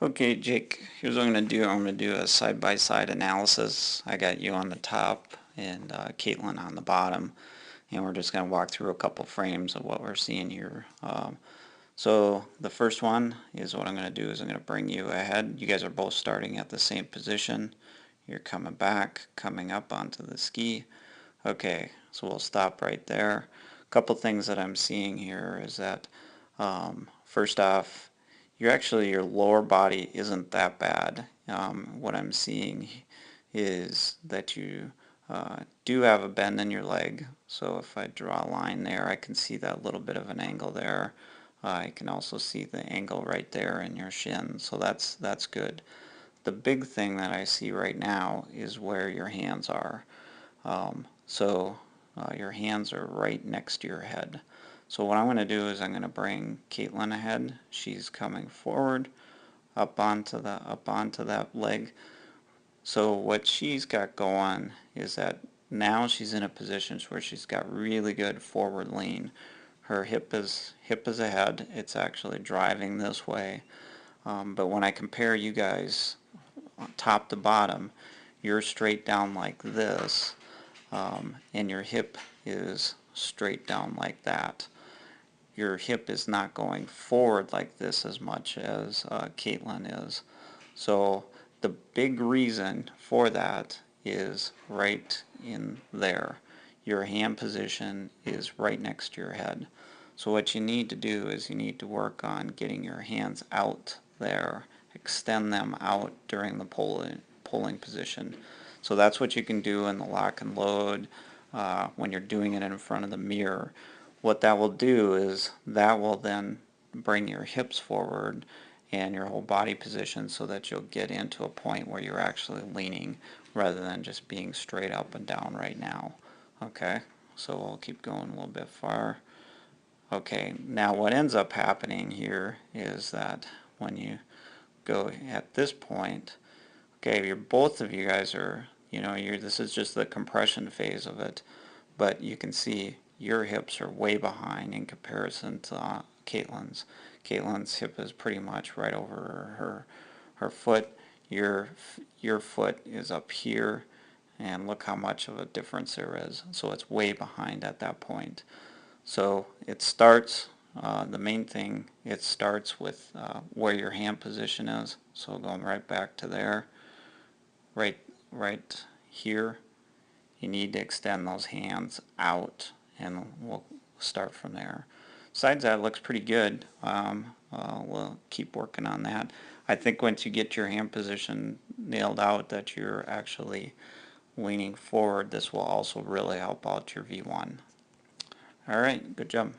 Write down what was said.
Okay, Jake, here's what I'm going to do. I'm going to do a side-by-side analysis. I got you on the top and Caitlin on the bottom, and we're just going to walk through a couple frames of what we're seeing here. So the first one is what I'm going to do is I'm going to bring you ahead. You guys are both starting at the same position. You're coming back, coming up onto the ski. Okay, so we'll stop right there. A couple things that I'm seeing here is that first off, your lower body isn't that bad. What I'm seeing is that you do have a bend in your leg. So if I draw a line there, I can see that little bit of an angle there. I can also see the angle right there in your shin. So that's good. The big thing that I see right now is where your hands are. Your hands are right next to your head. So what I'm going to do is I'm going to bring Caitlin ahead. She's coming forward up onto that leg. So what she's got going is that now she's in a position where she's got really good forward lean. Her hip is ahead. It's actually driving this way. But when I compare you guys top to bottom, you're straight down like this, and your hip is straight down like that. Your hip is not going forward like this as much as Caitlin is. So the big reason for that is right in there. Your hand position is right next to your head. So what you need to do is you need to work on getting your hands out there, extend them out during the pulling position. So that's what you can do in the lock and load when you're doing it in front of the mirror. What that will do is that will then bring your hips forward and your whole body position so that you'll get into a point where you're actually leaning rather than just being straight up and down right now. Okay, so we'll keep going a little bit far. Okay, now what ends up happening here is that when you go at this point, okay, both of you guys are, this is just the compression phase of it, but you can see your hips are way behind in comparison to Caitlin's. Caitlin's hip is pretty much right over her foot. Your foot is up here, and look how much of a difference there is. So it's way behind at that point. So it starts, the main thing, it starts with where your hand position is. So going right back to there, right here, you need to extend those hands out, and we'll start from there. Besides that, it looks pretty good. We'll keep working on that. I think once you get your hand position nailed out, that you're actually leaning forward, this will also really help out your V1. All right, good job.